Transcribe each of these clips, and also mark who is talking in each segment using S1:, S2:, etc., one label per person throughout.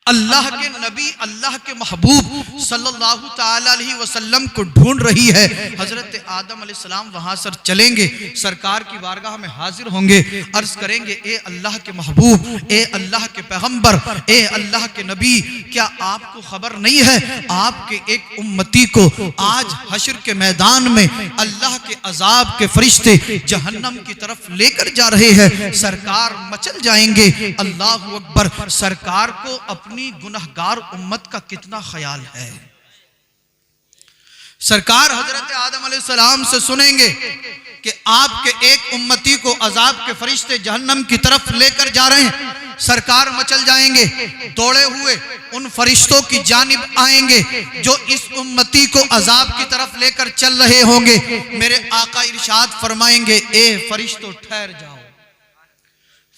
S1: अल्लाह के नबी, अल्लाह के महबूब सल्लल्लाहु ताला अलैहि वसल्लम को ढूंढ रही है। हजरत आदम अलैहिस्सलाम वहां से चलेंगे, सरकार की बारगाह में हाजिर होंगे, अर्ज करेंगे ए अल्लाह के महबूब, ए अल्लाह के पैगंबर, ए अल्लाह के नबी, क्या आपको खबर नहीं है आपके एक उम्मती को आज हश्र के मैदान में अल्लाह के अजाब के फरिश्ते जहन्नम की तरफ लेकर जा रहे हैं। सरकार मचल जाएंगे। अल्लाहु अकबर। सरकार को अपनी गुनहगार उम्मत का कितना ख्याल है। सरकार हजरत आदम अलैहिस्सलाम से सुनेंगे कि आपके एक उम्मती को अजाब के फरिश्ते जहन्नम की तरफ लेकर जा रहे हैं। सरकार मचल जाएंगे, दौड़े हुए उन फरिश्तों की जानिब आएंगे जो इस उम्मती को अजाब की तरफ लेकर चल रहे होंगे। मेरे आका इरशाद फरमाएंगे ए फरिश्तों ठहर जाओ,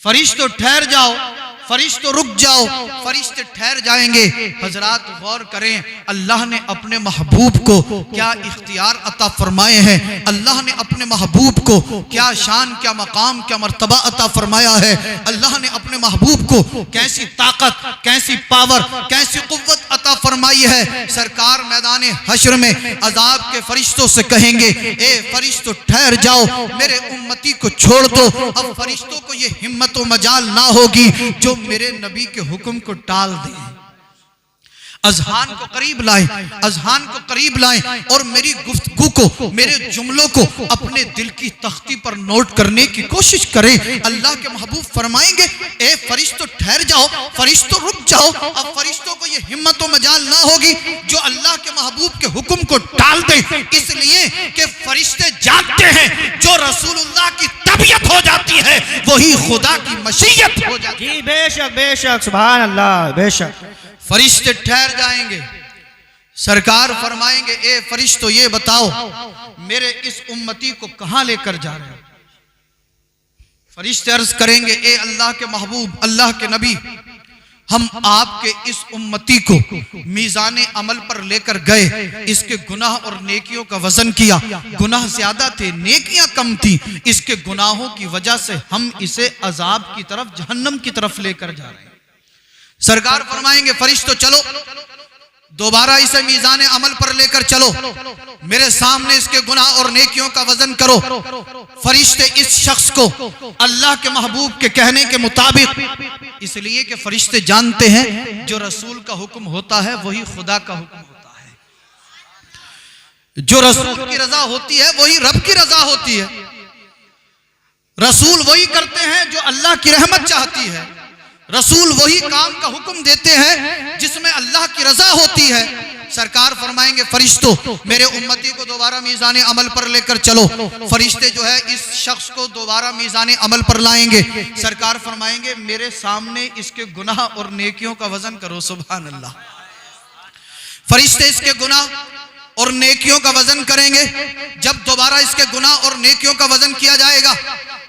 S1: फरिश्तों ठहर जाओ, फरिश्तों रुक जाओ। फरिश्ते ठहर जाएंगे। हजरात गौर करें, अल्लाह ने अपने महबूब को क्या इख्तियार अता फरमाए हैं। अल्लाह ने अपने महबूब को क्या शान, क्या मकाम, क्या मर्तबा अता फरमाया है। अल्लाह ने अपने महबूब को कैसी ताकत, कैसी पावर, कैसी कुव्वत अता फरमाई है। सरकार मैदान हश्र में अजाब के फरिश्तों से कहेंगे ए फरिश्तों ठहर जाओ, मेरे उम्मती को छोड़ दो। अब फरिश्तों को ये हिम्मत व मजाल ना होगी जो मेरे नबी के हुक्म को टाल दें। अज़हान को करीब लाएं, अज़हान को करीब लाएं और मेरी गुफ्तगू को, मेरे जुमलों को अपने दिल की तख्ती पर नोट करने की कोशिश करें। अल्लाह के महबूब फरमाएंगे ए फरिश्तों ठहर जाओ, फरिश्तों रुक जाओ। अब फरिश्तों को ये हिम्मत व मजाल ना होगी जो अल्लाह के महबूब के हुक्म को टाल दे, इसलिए कि फरिश्ते जानते हैं जो रसूलुल्लाह की तबीयत हो जाती है वही खुदा की मशीयत हो जाती है।
S2: बेशक बेशक, सुभान अल्लाह, बेशक।
S1: फरिश्ते ठहर जाएंगे। सरकार फरमाएंगे ए फरिश्तों ये बताओ मेरे इस उम्मती को कहां लेकर जा रहे हो। फरिश्ते अर्ज करेंगे ए अल्लाह के महबूब, अल्लाह के नबी, हम आपके इस उम्मती को मीज़ान अमल पर लेकर गए, इसके गुनाह और नेकियों का वजन किया, गुनाह ज्यादा थे, नेकियां कम थी, इसके गुनाहों की वजह से हम इसे अजाब की तरफ, जहन्नम की तरफ लेकर जा रहे हैं। सरकार फरमाएंगे फरिश्तों चलो, दोबारा इसे मीज़ान अमल पर लेकर चलो, मेरे सामने इसके गुनाह और नेकियों का वजन करो। फरिश्ते इस शख्स को अल्लाह के महबूब के कहने के मुताबिक, इसलिए कि फरिश्ते जानते हैं जो रसूल का हुक्म होता है वही खुदा का हुक्म होता है, जो रसूल की रजा होती है वही रब की रजा होती है। रसूल वही करते हैं जो अल्लाह की रहमत चाहती है, रसूल वही काम का हुक्म देते हैं जिसमें अल्लाह की रजा होती है। सरकार फरमाएंगे फरिश्तों मेरे उम्मती को दोबारा मीज़ान अमल पर लेकर चलो। फरिश्ते जो है इस शख्स को दोबारा मीज़ान अमल पर लाएंगे। सरकार फरमाएंगे मेरे सामने इसके गुनाह और नेकियों का वजन करो। सुभान अल्लाह। फरिश्ते इसके गुनाह और नेकियों का वजन करेंगे। जब दोबारा इसके गुनाह और नेकियों का वजन किया जाएगा,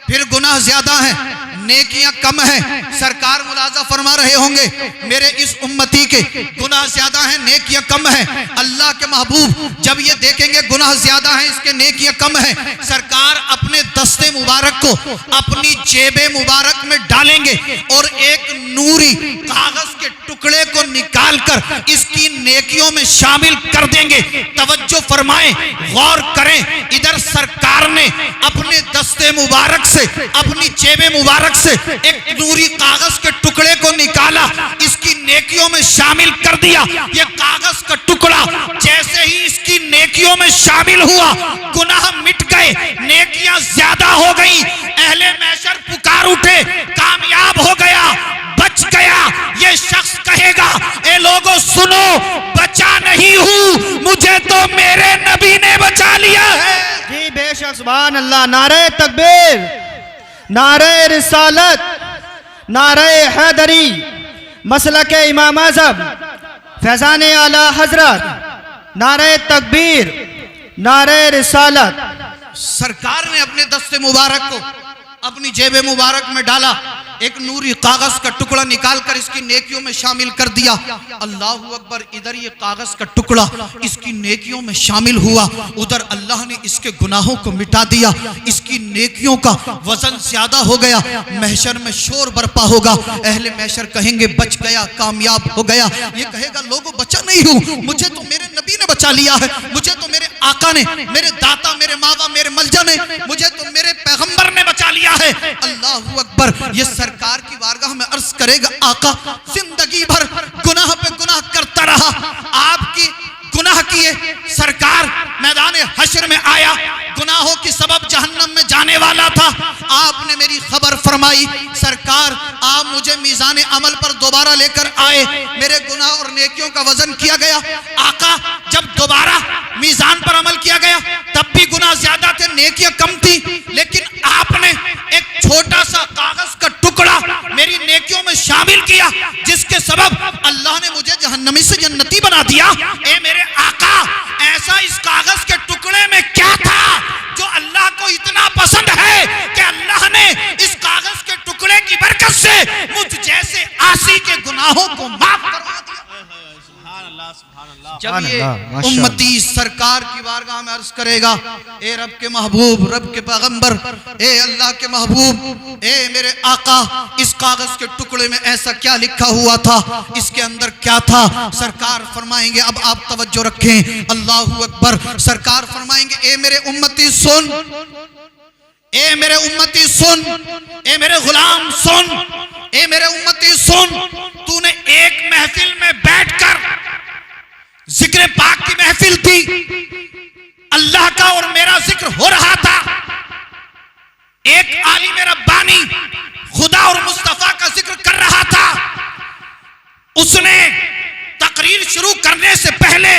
S1: फिर गुनाह ज्यादा है, नेकियां कम है। सरकार मुलाजा फरमा रहे होंगे मेरे इस उम्मती के गुनाह ज्यादा है, नेकियां कम है। अल्लाह के महबूब जब ये देखेंगे गुनाह ज्यादा है, इसके नेकियां कम है, सरकार अपने दस्ते मुबारक को अपनी जेबे मुबारक में डालेंगे और एक नूरी कागज के टुकड़े को निकालकर इसकी नेकियों में शामिल कर देंगे। तवज्जो फरमाएं, गौर करें, इधर सरकार ने अपने दस्ते मुबारक से, अपनी जेबे मुबारक से एक नूरी कागज के टुकड़े को निकाला, इसकी नेकियों में शामिल कर दिया। ये कागज का टुकड़ा जैसे ही इसकी नेकियों में शामिल हुआ, गुनाह मिट गए, नेकियां ज्यादा हो गई। अहले महशर पुकार उठे, कामयाब हो गया, बच गया। ये शख्स कहेगा ए लोगों सुनो, बचा नहीं हूं, मुझे तो मेरे नबी ने बचा लिया है।
S2: जी बेशक, सुभान अल्लाह। नारे तकबीर, नारे रिसालत, नारे हैदरी, मसलके इमाम आज़म फैज़ान आला हजरत, नारे तकबीर, नारे रिसालत।
S1: सरकार ने अपने दस्ते मुबारक को अपनी जेबे मुबारक में डाला, एक नूरी कागज का टुकड़ा निकालकर इसकी नेकियों में शामिल कर दिया। अल्लाहू अकबर, इधर ये कागज का टुकड़ा इसकी नेकियों में शामिल हुआ, उधर अल्लाह ने इसके गुनाहों को मिटा दिया। इसकी नेकियों का वजन ज्यादा हो गया। महशर में शोर बरपा होगा। अहले महशर कहेंगे बच गया, कामयाब हो गया। ये कहेगा लोगों बचा नहीं हूं, मुझे तो मेरे नबी ने बचा लिया है, मुझे तो मेरे आका ने, मेरे दाता, मेरे मावा, मेरे मलजा ने, मुझे तो मेरे पैगंबर ने बचा लिया है। अल्लाहू अकबर, ये सरकार की बारगाह में अर्ज करेगा आका जिंदगी भर गुनाह पे गुनाह करता रहा, आपकी गुनाह किए, सरकार मैदान हश्र में आया, गुनाहों की सबब जहन्नम में जाने वाला था, आपने मेरी खबर फरमाई, सरकार आप मुझे मीज़ान अमल पर दोबारा लेकर आए, मेरे गुनाह और नेकियों का वजन किया गया। आका जब दोबारा मीज़ान पर अमल किया गया तब भी गुनाह ज्यादा थे, नेकियां कम थी, लेकिन आपने एक छोटा सा कागज का टुकड़ा मेरी नेकियों में शामिल किया, जिसके सबब अल्लाह ने मुझे जहन्नमी से जन्नती बना दिया। ए मेरे आका, ऐसा इस कागज के टुकड़े में क्या था जो अल्लाह को इतना पसंद है कि अल्लाह ने इस कागज के टुकड़े की बरकत से मुझ जैसे आसी के गुनाहों को माफ करवा दिया। जब ये उम्मती सरकार की बारगाह में अर्ज करेगा, ए रब के महबूब, रब के पैगंबर, ए अल्लाह के महबूब, ए मेरे आका, इस कागज के टुकड़े में ऐसा क्या लिखा हुआ था, इसके अंदर क्या था? सरकार फरमाएंगे, अब आप तवज्जो रखें, अल्लाहू अकबर, सरकार फरमाएंगे, ए मेरे उम्मती सुन, ए मेरे उम्मती सुन, ए मेरे गुलाम सुन, ए मेरे उम्मती सुन, तूने एक महफिल में बैठकर, जिक्र पाक की महफिल थी, अल्लाह का और मेरा जिक्र हो रहा था, एक आलिम रब्बानी खुदा और मुस्तफा का जिक्र कर रहा था, उसने तकरीर शुरू करने से पहले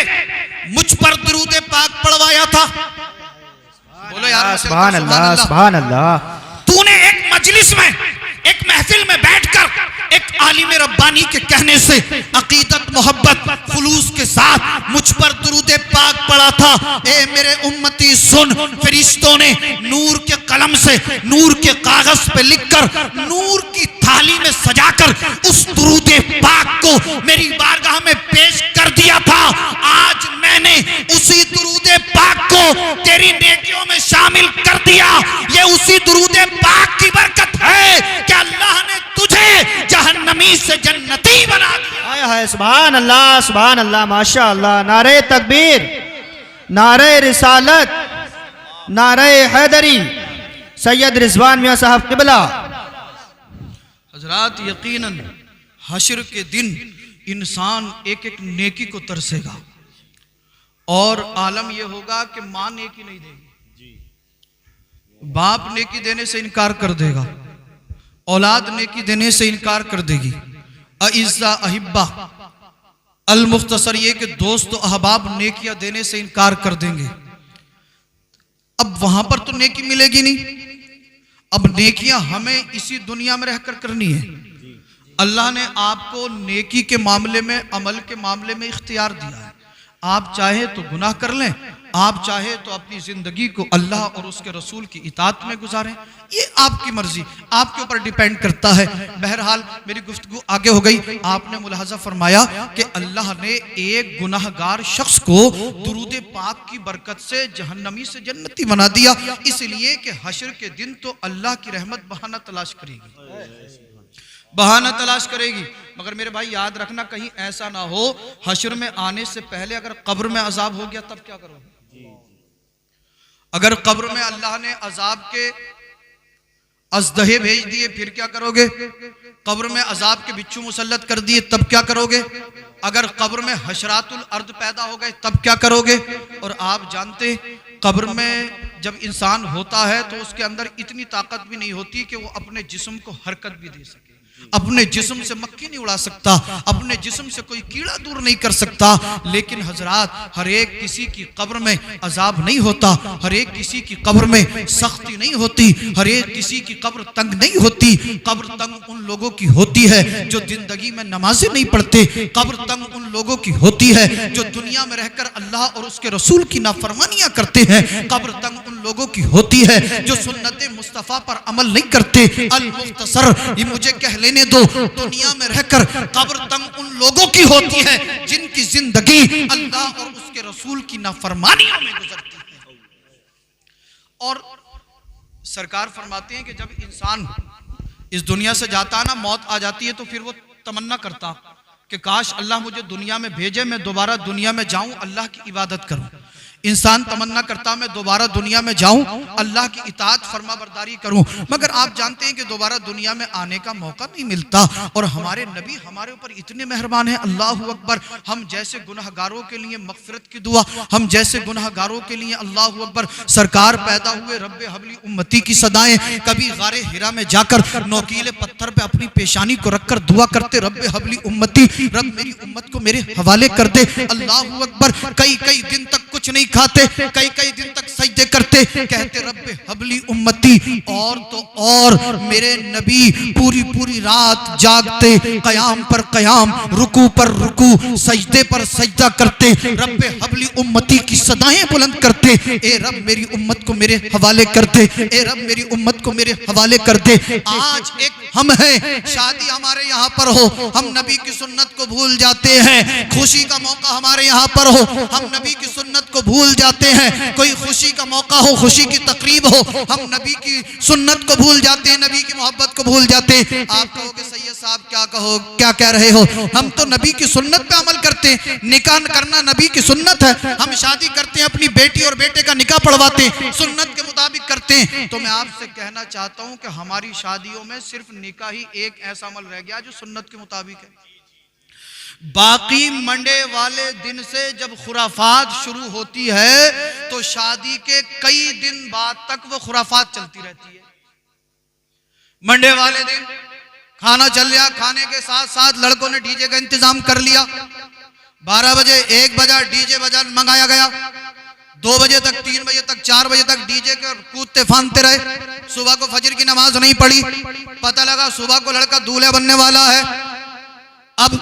S1: मुझ पर दुरूद पाक पढ़वाया था। बोलो यार
S2: सुभान अल्लाह, सुभान अल्लाह।
S1: तूने एक मजलिस में, एक महफिल में बैठकर एक आलिम रब्बानी के कहने से अकीदत, मोहब्बत, खुलूस के साथ मुझ पर दुरूद पाक पढ़ा था। ए मेरे उम्मती सुन, फरिश्तों ने नूर के कलम से नूर के कागज पे लिखकर नूर की थाली में सजाकर उस दुरूद पाक को मेरी बारगाह में पेश कर दिया था। आज मैंने उसी दुरूद पाक को तेरी नेकियों में शामिल कर दिया। ये उसी दुरूद पाक की बरकत है कि अल्लाह ने तुझे जहन्नमी से जन्नती बना दिया।
S2: हाय हाय, सुभान अल्लाह, सुभान अल्लाह, माशा अल्लाह। नारे तकबीर, नारे रिसालत, नारे हैदरी, सैयद रिजवान मियां साहब किबला।
S1: हजरात, यकीनन हश्र के दिन इंसान एक एक नेकी को तरसेगा और आलम यह होगा कि मां नेकी नहीं देगी, बाप नेकी देने से इनकार कर देगा, औलाद नेकी देने से इनकार कर देगी। अइज़्ज़ा अहिब्बा अल मुख्तसर, ये कि दोस्त अहबाब नेकियां देने से इनकार कर देंगे। अब वहां पर तो नेकी मिलेगी नहीं, अब नेकियां हमें इसी दुनिया में रहकर करनी है। अल्लाह ने आपको नेकी के मामले में, अमल के मामले में इख्तियार दिया है। आप चाहे तो गुनाह कर लें, आप चाहे तो अपनी जिंदगी को अल्लाह और उसके रसूल की इताअत में गुजारें, ये आपकी मर्जी, आपके ऊपर डिपेंड करता है। बहरहाल मेरी गुफ्तगू आगे हो गई। आपने मुलाहजा फरमाया कि अल्लाह ने एक गुनाहगार शख्स को दुरूद पाक की बरकत से जहन्नमी से जन्नती बना दिया, इसलिए कि हश्र के दिन तो अल्लाह की रहमत बहाना तलाश करेगी, बहाना तलाश करेगी। मगर मेरे भाई याद रखना, कहीं ऐसा ना हो हश्र में आने से पहले अगर कब्र में अजाब हो गया तब क्या करोगे? अगर कब्र में अल्लाह ने अजाब के अजदहे भेज दिए फिर क्या करोगे? कब्र में अजाब के बिच्छू मुसल्लत कर दिए तब क्या करोगे? अगर कब्र में हशरातुल अर्द पैदा हो गए तब क्या करोगे? और आप जानते कब्र में जब इंसान होता है तो उसके अंदर इतनी ताकत भी नहीं होती कि वो अपने जिस्म को हरकत भी दे सके, अपने जिस्म से मक्खी नहीं उड़ा सकता, अपने जिस्म से कोई कीड़ा दूर नहीं कर सकता। लेकिन हजरात, हर एक किसी की कब्र में अजाब नहीं होता, हर एक किसी की कब्र में सख्ती नहीं होती, हर एक किसी की कब्र तंग नहीं होती। कब्र तंग उन लोगों की होती है जो जिंदगी में नमाजें नहीं पढ़ते, कब्र तंग उन लोगों की होती है जो दुनिया में रहकर अल्लाह और उसके रसूल की नाफरमानियां करते हैं, कब्र तंग उन लोगों की होती है जो सुन्नत मुस्तफ़ा पर अमल नहीं करते। अल मुख्तसर, ये मुझे कह लेने दो, दुनिया में रहकर कब्र तक उन लोगों की होती है जिनकी जिंदगी अल्लाह और उसके रसूल की नाफरमानियों में गुजरती है। और सरकार फरमाते हैं कि जब इंसान इस दुनिया से जाता है ना, मौत आ जाती है, तो फिर वो तमन्ना करता कि काश अल्लाह मुझे दुनिया में भेजे, मैं दोबारा दुनिया में जाऊं, अल्लाह की इबादत करूं। इंसान तमन्ना करता मैं दोबारा दुनिया में जाऊं, अल्लाह की इताअत फरमा बरदारी करूं। मगर आप जानते हैं कि दोबारा दुनिया में आने का मौका नहीं मिलता। और हमारे नबी हमारे ऊपर इतने मेहरबान हैं, अल्लाह अकबर। हम जैसे गुनहगारों के लिए मगफिरत की दुआ, हम जैसे गुनहगारों के लिए अल्लाह अकबर। सरकार पैदा हुए रब्बे हबली उम्मती की सदाएं, कभी गारे हिरा में जाकर नोकीले पत्थर पे अपनी पेशानी को रखकर दुआ करते, रब्बे हबली उम्मती, रब मेरी उम्मत को मेरे हवाले कर दे। अल्लाह अकबर। कई कई दिन तक कुछ नहीं खाते, कई कई दिन तक सजदे करते, कहते रब्बे हबली उम्मती। और तो और मेरे नबी पूरी पूरी रात जागते, कयाम पर कयाम, रुकू पर रुकू, सजदे पर सजदा करते, रब्बे हबली उम्मती की सदाएं बुलंद करते। ए रब मेरी उम्मत को मेरे हवाले कर दे, ए रब मेरी उम्मत को मेरे हवाले कर दे। आज एक हम हैं, शादी हमारे यहाँ पर हो, हम नबी की सुन्नत को भूल जाते हैं। खुशी का मौका हमारे यहाँ पर हो, हम नबी की सुन्नत को भूल जाते हैं। कोई खुशी का मौका हो, खुशी की तकरीब हो, हम नबी की सुन्नत को भूल जाते हैं, नबी की मोहब्बत को भूल जाते हैं। आप कहोगे सैयद साहब क्या कह रहे हो? हम तो नबी की सुन्नत पे अमल करते हैं। निकाह करना नबी की सुन्नत है। हम शादी करते हैं, अपनी बेटी और बेटे का निकाह पढ़वाते हैं, सुन्नत के मुताबिक करते हैं। तो मैं आपसे कहना चाहता हूं कि हमारी शादियों में सिर्फ निकाह ही एक ऐसा अमल रह गया जो सुन्नत के मुताबिक है। बाकी मंडे वाले दिन से जब खुराफात शुरू होती है तो शादी के कई दिन बाद तक वो खुराफात चलती रहती है। मंडे वाले दिन खाना चल गया, खाने के साथ साथ लड़कों ने डीजे का इंतजाम कर लिया। 12 बजे 1 बजा डीजे बजा मंगाया गया, 2 बजे तक 3 बजे तक 4 बजे तक डीजे के कूदते फानते रहे। सुबह को फजर की नमाज नहीं पढ़ी, पता लगा सुबह को लड़का दूल्हा बनने वाला है। अब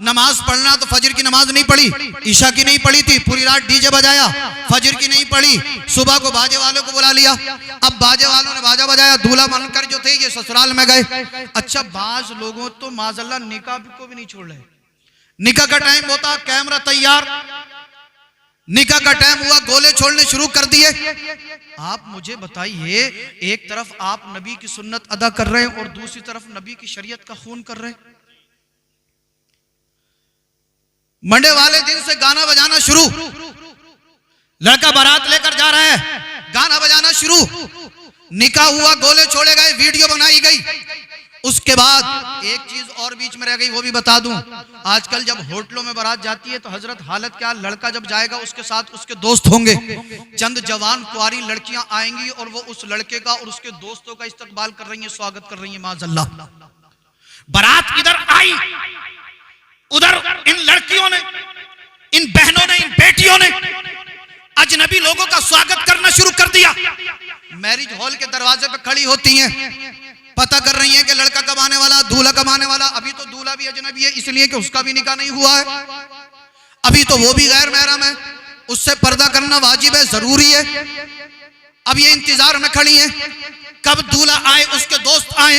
S1: नमाज पढ़ना तो फजर की नमाज नहीं पढ़ी, ईशा की नहीं पढ़ी थी, पूरी रात डीजे बजाया, फजर की नहीं पढ़ी, सुबह को बाजे वालों को बुला लिया। अब बाजे वालों ने बाजा बजाया, दूल्हा बनकर जो थे ये ससुराल में गए। अच्छा, बाज लोगों तो माज़अल्लाह निकाह को भी नहीं छोड़ रहे। निकाह का टाइम होता, कैमरा तैयार, निकाह का टाइम हुआ, गोले छोड़ने शुरू कर दिए। आप मुझे बताइए, एक तरफ आप नबी की सुन्नत अदा कर रहे हैं और दूसरी तरफ नबी की शरीयत का खून कर रहे हैं। मंडे वाले दिन से गाना बजाना शुरू, लड़का बारात लेकर जा रहा है, गाना बजाना शुरू, निकाह हुआ, गोले छोड़े गए, वीडियो बनाई गई। उसके बाद एक चीज और बीच में रह गई, वो भी बता दूं। आजकल जब होटलों में बारात जाती है तो हजरत हालत क्या, लड़का जब जाएगा उसके साथ उसके दोस्त होंगे, चंद जवान कुआरी लड़कियां आएंगी और वो उस लड़के का और उसके दोस्तों का इस्तकबाल कर रही हैं, स्वागत कर रही हैं। माज़अल्लाह, बारात इधर आई, उधर इन लड़कियों ने, इन बहनों ने, इन बेटियों ने अजनबी लोगों का स्वागत करना शुरू कर दिया। मैरिज हॉल के दरवाजे पे खड़ी होती हैं, पता कर रही हैं कि लड़का कब आने वाला, दूल्हा कब आने वाला। अभी तो दूल्हा भी अजनबी है, इसलिए कि उसका भी निकाह नहीं हुआ है, अभी तो वो भी गैर महरम है, उससे पर्दा करना वाजिब है, जरूरी है। अब ये इंतजार में खड़ी हैं कब दूल्हा आए, उसके दोस्त आए,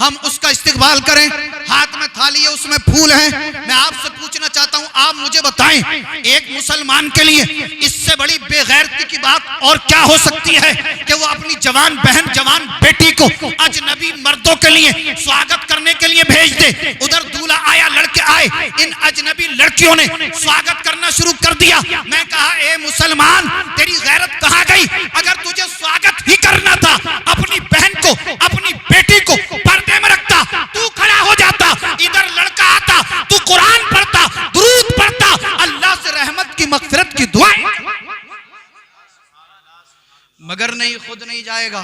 S1: हम उसका इस्तकबाल करें। हाथ में थाली है, उसमें फूल हैं। मैं आपसे पूछना चाहता हूं, आप मुझे बताएं, एक मुसलमान के लिए इससे बड़ी बेगैरती की बात और क्या हो सकती है कि वो अपनी जवान बहन, जवान बेटी को अजनबी मर्दों के लिए स्वागत करने के लिए भेज दे। उधर दूल्हा आया, लड़के आए, इन अजनबी लड़कियों ने स्वागत करना शुरू कर दिया। मैं कहा, ए मुसलमान, तेरी गैरत कहां गई? अगर तुझे स्वागत ही करना था, अपनी बहन को, अपनी बेटी को पर्दे में रखता, तू खड़ा हो जाता, इधर लड़का आता, तू कुरान पढ़ता, दुरूद पढ़ता, अल्लाह से रहमत की मगफिरत की दुआएं। मगर नहीं, खुद नहीं जाएगा,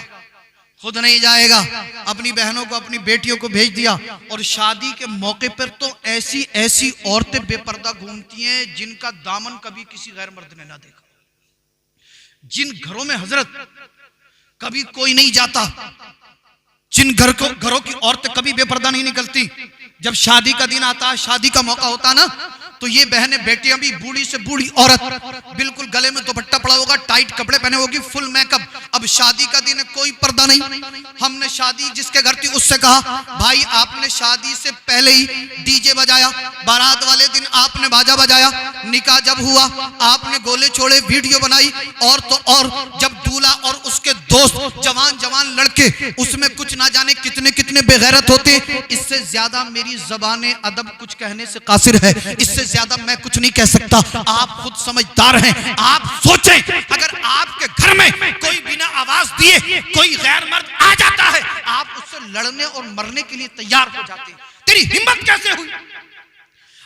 S1: खुद नहीं जाएगा, अपनी बहनों को, अपनी बेटियों को भेज दिया। और शादी के मौके पर तो ऐसी ऐसी औरतें बेपर्दा घूमती हैं जिनका दामन कभी किसी गैर मर्द ने ना देखा। जिन घरों में हजरत कभी कोई नहीं जाता, जिन घरों की औरतें कभी बेपर्दा नहीं निकलती, जब शादी का दिन आता है, शादी का मौका होता ना, तो ये बहनें बेटियां भी, बूढ़ी से बूढ़ी औरत, बिल्कुल गले में दुपट्टा पड़ा होगा, टाइट कपड़े पहने होगी, फुल मेकअप। अब शादी का दिन है, कोई पर्दा नहीं। हमने शादी जिसके घर थी उससे कहा, भाई आपने शादी से पहले ही डीजे बजाया, बारात वाले दिन आपने बाजा बजाया, निकाह जब हुआ आपने गोले छोड़े, वीडियो बनाई, और तो और जब दूल्हा और उसके दोस्त जवान जवान लड़के, उसमें कुछ ना जाने कितने कितने बेगैरत होते। इससे ज्यादा मेरी ज़बाने अदब कुछ कहने से कासिर है, इससे ज्यादा मैं कुछ नहीं कह सकता। आप खुद समझदार हैं। आप सोचें, अगर आपके घर में कोई बिना आवाज दिए कोई गैर मर्द आ जाता है, आप उससे लड़ने और मरने के लिए तैयार हो जाते हैं। तेरी हिम्मत कैसे हुई?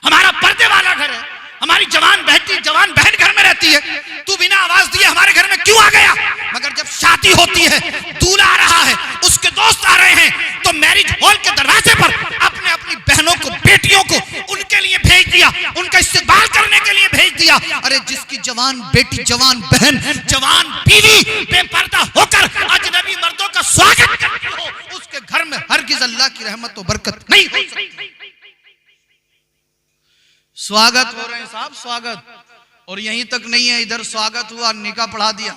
S1: हमारा पर्दे वाला घर है, हमारी जवान बहन घर में रहती है, तू बिना आवाज दिए हमारे घर में क्यों आ गया? मगर जब शादी होती है, दूल्हा आ रहा है, उसके दोस्त आ रहे हैं, तो मैरिज हॉल के दरवाजे पर अपने अपनी बहनों को, बेटियों को उनके लिए भेज दिया, उनका इस्तेमाल करने के लिए भेज दिया। अरे जिसकी जवान बेटी, जवान बहन, जवान बीवी बेपर्दा होकर अजनबी मर्दों का स्वागत करती हो, उसके घर में हरगिज अल्लाह की रहमत और बरकत नहीं हो सकती। स्वागत हो रहे हैं साहब, स्वागत। और यहीं तक नहीं है, इधर स्वागत हुआ, निकाह पढ़ा दिया।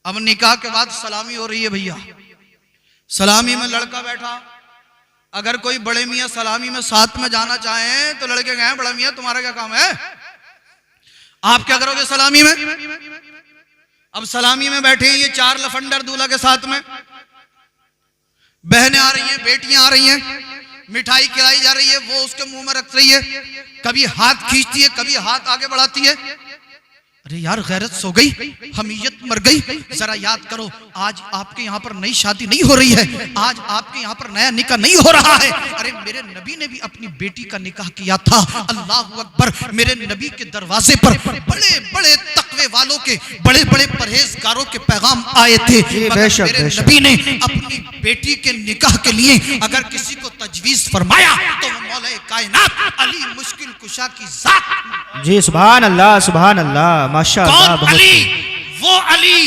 S1: अब निकाह के बाद सलामी हो रही है भैया। सलामी में लड़का बैठा, अगर कोई बड़े मियाँ सलामी में साथ में जाना चाहें तो लड़के गए, बड़ा मियाँ तुम्हारा क्या काम है, आप क्या करोगे सलामी में? अब सलामी में बैठे हैं ये चार लफंडर दूल्हा के साथ में, बहनें आ रही हैं, बेटियां आ रही हैं, मिठाई खिलाई जा रही है, वो उसके मुंह में रख रही है, कभी हाथ खींचती है, कभी हाथ आगे बढ़ाती है। अरे यार गैरत सो गई, हमीयत मर गई। जरा याद करो, आज आपके यहाँ पर नई शादी नहीं हो रही है, आज आपके यहाँ पर नया निकाह नहीं हो रहा है। अरे मेरे नबी ने भी अपनी बेटी का निकाह किया था। अल्लाह अकबर। मेरे नबी के दरवाजे पर बड़े बड़े तकवे वालों के, बड़े बड़े परहेजगारों के पैगाम आए थे। मेरे नबी ने अपनी बेटी के निकाह के लिए अगर किसी को तजवीज फरमाया तो वो मौला कायनात अली मुश्किल कुशा की जात।
S2: जी सुभान अल्लाह, सुभान अल्लाह, माशाअल्लाह।
S1: कौन अली? वो अली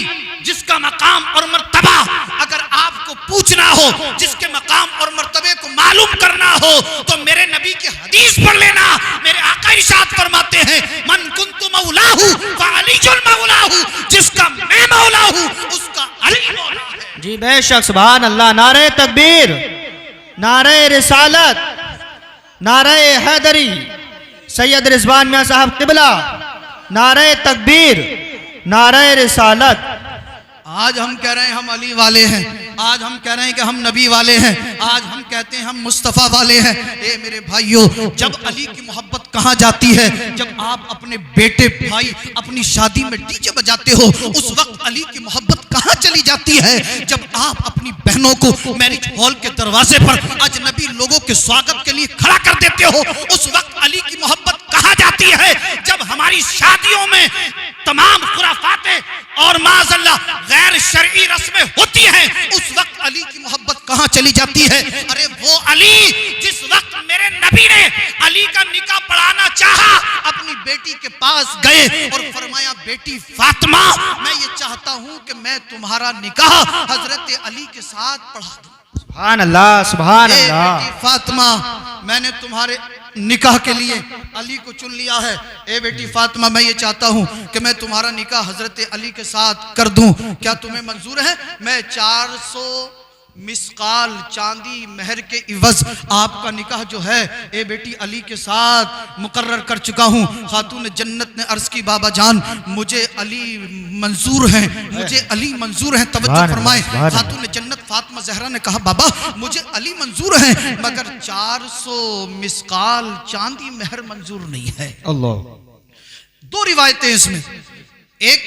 S1: जिसका मकाम और मर्तबा अगर आपको पूछना हो, जिसके मकाम और मर्तबे को मालूम करना हो, तो मेरे नबी की हदीस पढ़ लेना। मेरे आका इरशाद फरमाते हैं, मन कुन्तु मौलाहु व अलीजुल मौलाहु, जिसका मैं मौला हूं उसका अली मौला है।
S2: जी बेशक, सुभान अल्लाह। नारे तकबीर, नारे रिसालत, नारे हैदरी, सैयद रिजवान मियां साहब किबला, नारे तकबीर, नारे रिसालत।
S1: आज हम कह रहे हैं हम अली वाले हैं, आज हम कह रहे हैं कि हम नबी वाले हैं, आज हम कहते हैं हम मुस्तफ़ा वाले हैं। ए मेरे भाइयों, जब अली की मोहब्बत कहाँ जाती है? जब आप अपने बेटे भाई अपनी शादी में डीजे बजाते हो, उस वक्त अली की मोहब्बत कहाँ चली जाती है? जब आप अपनी बहनों को मैरिज हॉल के दरवाजे पर अजनबी लोगों के स्वागत के लिए खड़ा कर देते हो, उस वक्त अली की मोहब्बत कहाँ जाती है? जब हमारी शादियों में तमाम खुराफातें और माज़अल्लाह गैर शरई रस्में होती हैं, उस वक्त अली की मोहब्बत कहाँ चली जाती है? अरे वो अली जिस वक्त मेरे नबी ने अली का निकाह पढ़ाना चाहा, अपनी बेटी के पास गए और फरमाया, बेटी फातिमा, मैं ये चाहता हूं कि मैं तुम्हारा निकाह हजरत अली के साथ पढ़ा दूं।
S2: सुभान अल्लाह, सुभान अल्लाह।
S1: बेटी फातिमा, मैंने तुम्हारे निकाह के लिए अली को चुन लिया है। ए बेटी फातिमा, मैं ये चाहता हूँ कि मैं तुम्हारा निकाह हजरत अली के साथ कर दूं, क्या तुम्हें मंजूर है? मैं 400 मिसकाल चांदी महर के इवज आपका निकाह जो है ए बेटी अली के साथ मुकर्रर कर चुका हूँ। खातून जन्नत ने अर्ज की, बाबा जान मुझे अली मंजूर है, मुझे अली मंजूर है। तवज्जो फरमाए, खातून जन्नत फातिमा ज़हरा ने कहा, बाबा मुझे अली मंजूर है, मगर 400 मिसकाल चांदी महर मंजूर नहीं है।
S2: अल्लाह।
S1: दो रिवायतें इसमें, एक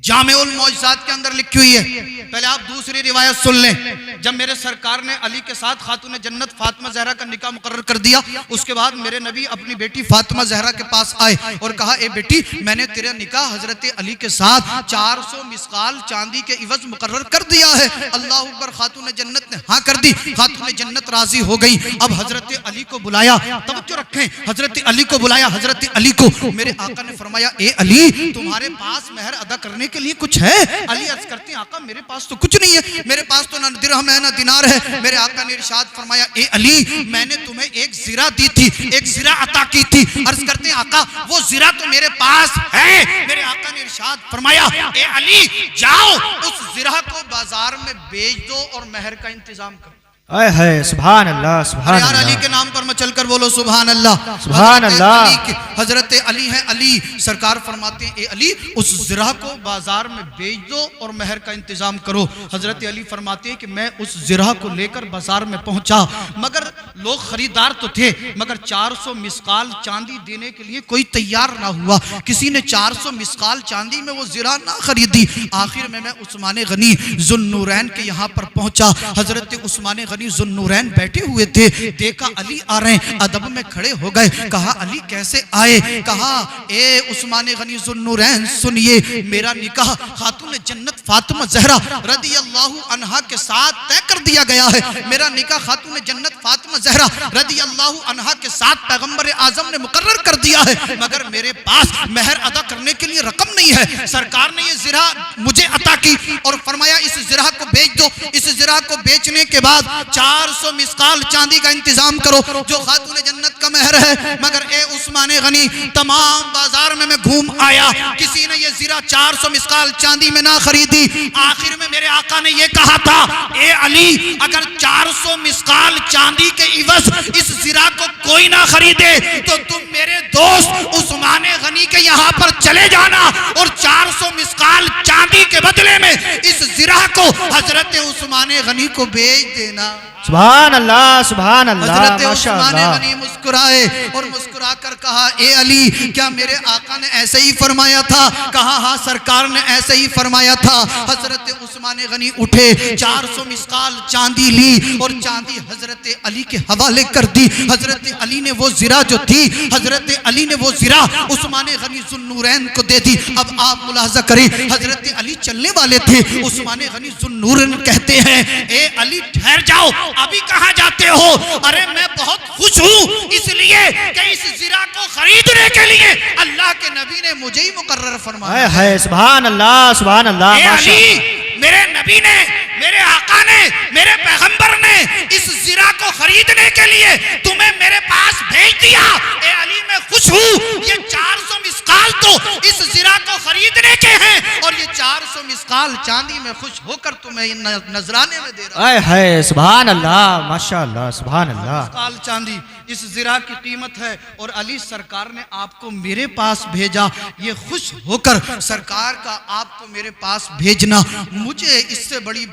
S1: जामेउल मौजज़ात के अंदर लिखी हुई है, पहले आप दूसरी रिवायत सुन लें। जब मेरे सरकार ने अली के साथ खातून जन्नत फातिमा ज़हरा का निकाह मुकर्रर कर दिया, उसके बाद मेरे नबी अपनी बेटी फातिमा ज़हरा के पास आए और कहा, ए बेटी, मैंने तेरा निकाह हजरत अली के साथ 400 मिसकाल चांदी के इवज मुकर्रर कर दिया है। अल्लाह अकबर। खातून जन्नत ने हाँ कर दी, खातून जन्नत राजी हो गई। अब हजरत अली को बुलाया, तवज्जो रखें, हजरत अली को बुलाया, हजरत अली को। मेरे आका ने फरमाया, ए अली, तुम्हारे पास महर अदा करने के लिए कुछ है? अली अर्ज करते हैं आका मेरे पास तो कुछ नहीं है, मेरे पास तो ना दिरहम है ना दिनार है। मेरे आका ने इरशाद फरमाया ए अली मैंने तुम्हें एक ज़िरा दी थी, एक ज़िरा अता की थी। अर्ज करते हैं आका वो ज़िरा तो मेरे पास है। मेरे आका ने इरशाद फरमाया ए अली जाओ उस ज़िरा को बाजार में बेच दो और महर का इंतजाम करो।
S2: आय है सुभान अल्लाह सुभान
S1: यार अली
S2: अल्लाह
S1: के नाम पर मचल कर बोलो सुभान अल्लाह
S2: सुभान अल्लाह।
S1: हजरत अली है, अली सरकार फरमाते हैं ए अली उस ज़िरा को बाजार में बेच दो और महर का इंतजाम करो। हजरत अली फरमाते हैं कि मैं उस ज़िरा को लेकर बाजार में पहुंचा, मगर लोग खरीदार तो थे मगर 400 मिसकाल चांदी देने के लिए कोई तैयार ना हुआ। किसी ने 400 मिसकाल चांदी में वो ज़िरा ना खरीदी। आखिर में मैं उस्मान गनी ज़ुन्नूरैन के यहाँ पर पहुंचा। हजरत उस्मान गनी ज़ुन्नूरैन बैठे हुए थे, देखा अली आ रहे हैं, अदब में खड़े हो गए। कहा अली कैसे आए? कहा ए उस्मान गनी ज़ुन्नूरैन सुनिए, मेरा निकाह खातून जन्नत फातिमा ज़हरा रदी अल्लाहु अन्हा के साथ तय कर दिया गया है। मेरा निकाह खातून जन्नत फातिमा ज़हरा रदी अल्लाहु अन्हा के साथ पैगंबर आज़म ने मुकर्रर कर दिया है, मगर मेरे पास महर अदा करने के लिए रकम नहीं है। सरकार ने ये ज़िरा मुझे अता की और फरमाया इस ज़िरा को बेच दो। इस ज़िरा को बेचने के बाद 400 मिसकाल चांदी का इंतजाम करो जो खातून जन्नत का महर है। मगर ए उस्मान गनी तमाम बाजार में मैं घूम आया, किसी ने ये ज़िरा 400 मिसकाल चांदी में ना खरीदी। आखिर में मेरे आका ने ये कहा था ए अली अगर 400 मिसकाल चांदी के इवज इस ज़िरा को कोई ना खरीदे तो तुम मेरे दोस्त उस्मान गनी के यहाँ पर चले जाना और 400 मिसकाल चांदी के बदले में इस ज़िरा को हजरत उस्मान गनी को बेच देना।
S2: सुभान अल्लाह सुभान अल्लाह
S1: हजरत
S2: माशाअल्लाह।
S1: उस्मान गनी मुस्कुराए और मुस्कुराकर कहा ए अली क्या मेरे आका ने ऐसे ही फरमाया था? कहा हाँ सरकार ने ऐसे ही फरमाया था। हजरत उस्मान गनी उठे, 400 मिसकाल चांदी ली और चांदी हजरत अली के हवाले कर दी। हजरत अली ने वो ज़िरा जो थी, हजरत अली ने वो ज़िरा उस्मान गनी ज़ुन्नूरैन को दे दी। अब आप मुलाहजा करें, हजरत अली चलने वाले थे, उस्मान गनी ज़ुन्नूरैन कहते हैं ए अली ठहर जाओ, अभी कहाँ जाते हो? अरे मैं बहुत खुश हूँ इसलिए कि इस ज़िरा को खरीदने के लिए अल्लाह के नबी ने मुझे ही मुकर्रर फरमाया
S2: है। सुभान अल्लाह सुभान अल्लाह
S1: माशाअल्लाह। मेरे नबी ने, मेरे आका ने, मेरे पैगंबर ने इस ज़िरा को खरीदने के लिए तुम्हें मेरे पास भेज दिया। ए अली मैं खुश हूँ, ये 400 मिसकाल तो इस ज़िरा को खरीदने के हैं और ये 400 मिसकाल चांदी में खुश होकर तुम्हें नजराने में दे रहा
S2: है। सुभान अल्लाह माशाअल्लाह सुभान अल्लाह।
S1: मिसकाल चांदी इस ज़िरा की कीमत है और अली सरकार ने आपको मेरे पास भेजा। ये खुश होकर सरकार का आपको मेरे पास भेजना मुझे इससे बड़ी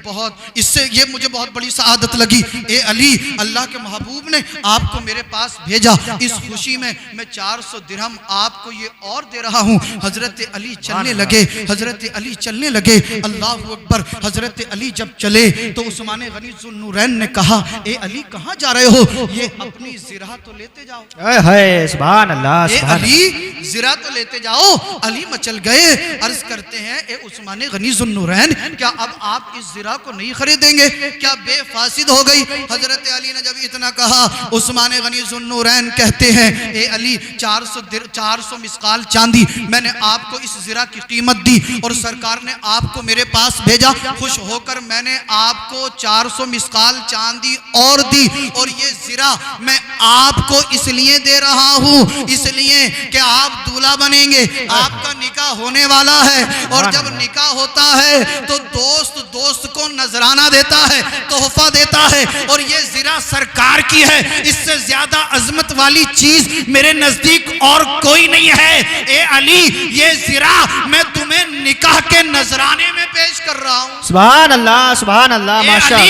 S1: ये मुझे बहुत बड़ी सआदत लगी। ए अली अल्लाह के महबूब ने आपको मेरे पास भेजा, इस खुशी में मैं 400 दिरहम आपको ये और दे रहा हूँ। हजरत अली चलने लगे, हजरत अली चलने लगे। अल्लाह अकबर। हजरत अली जब चले तो उस्मान गनी ज़ुन्नूरैन ने कहा ए अली कहाँ जा रहे हो? ये अपनी ज़िरा तो लेते जाओ।
S2: है सुभान अल्लाह सुभान
S1: अली ज़िरा तो लेते जाओ। अली मचल गए, अर्ज करते हैं ए उस्मान गनी ज़ुन्नूरैन क्या अब आप इस ज़िरा को नहीं खरीदेंगे? क्या बेफासिद हो गई? हजरत अली ने जब इतना कहा उस्मान गनी ज़ुन्नूरैन कहते हैं ए अली 400 मिसकाल चांदी मैंने आपको इस ज़िरा की कीमत दी और सरकार ने आपको मेरे पास भेजा। खुश होकर मैंने आपको 400 मिसकाल चांदी और दी और ये ज़िरा मैं आपको इसलिए दे रहा हूँ इसलिए कि आप दूल्हा बनेंगे, आपका निकाह होने वाला है और जब निकाह होता है तो दोस्त दोस्त को नजराना देता है, तोहफा देता है और ये ज़िरा सरकार की है। इससे ज्यादा अजमत वाली चीज मेरे नजदीक और कोई नहीं है। ए अली ये ज़िरा मैं तुम्हें निकाह के नजराने में पेश कर रहा हूँ।
S2: सुभान अल्लाह माशाअल्लाह।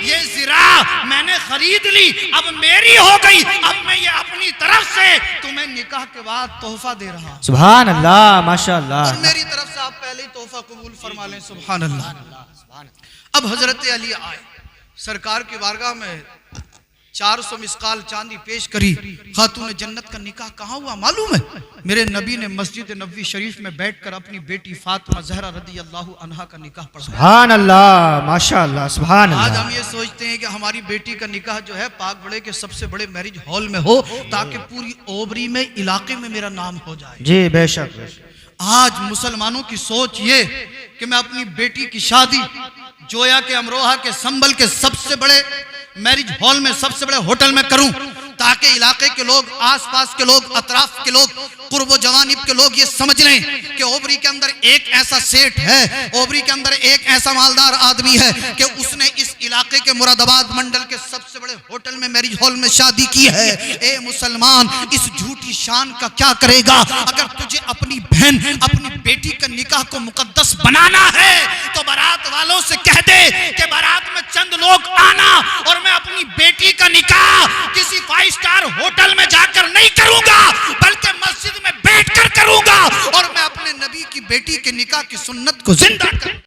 S1: ये ज़िरा मैंने खरीद ली, अब मेरी हो गई, अब मैं ये अपनी तरफ से तुम्हें निकाह के बाद तोहफा दे रहा हूँ।
S2: सुभान अल्लाह माशाअल्लाह।
S1: और मेरी तरफ से आप पहले ही तोहफा कबूल फरमा लें। सुभान अल्लाह। अब हजरत अली आए, सरकार की बारगाह में 400 मिसकाल चांदी पेश करी। खातून जन्नत का निकाह कहाँ हुआ मालूम है? मेरे नबी ने मस्जिद नबवी शरीफ में बैठकर अपनी बेटी फातिमा ज़हरा रदी अल्लाहु अन्हा का निकाह पढ़ा।
S2: सुभान अल्लाह माशाअल्लाह सुभान अल्लाह।
S1: आज हम ये सोचते हैं कि हमारी बेटी का निकाह जो है पाक बड़े के सबसे बड़े मैरिज हॉल में हो ताकि पूरी ओबरी में इलाके में मेरा नाम हो जाए।
S2: जी बेशक।
S1: आज मुसलमानों की सोच ये कि मैं अपनी बेटी की शादी जोया के अमरोहा के संबल के सबसे बड़े मैरिज हॉल में, सबसे बड़े होटल में करूं, ताकि इलाके के लोग, आसपास के लोग, अतराफ के लोग, कुर्ब जवानिब के लोग ये समझ लें कि ओबरी के अंदर एक ऐसा सेठ है, ओबरी के अंदर एक ऐसा मालदार आदमी है कि उसने इस इलाके के मुरादाबाद मंडल के सबसे बड़े होटल में, मैरिज हॉल में शादी की है। ए मुसलमान, इस झूठी शान का क्या करेगा? अगर तुझे अपनी बहन, अपनी बेटी का निकाह को मुकद्दस बनाना है तो बारात वालों से कह दे कि बारात में चंद लोग आना, और मैं अपनी बेटी का निकाह किसी 5 स्टार होटल में जाकर नहीं करूंगा, बल्कि मस्जिद में बैठकर करूंगा, और मैं अपने नबी की बेटी के निकाह की सुन्नत को जिंदा करूंगा।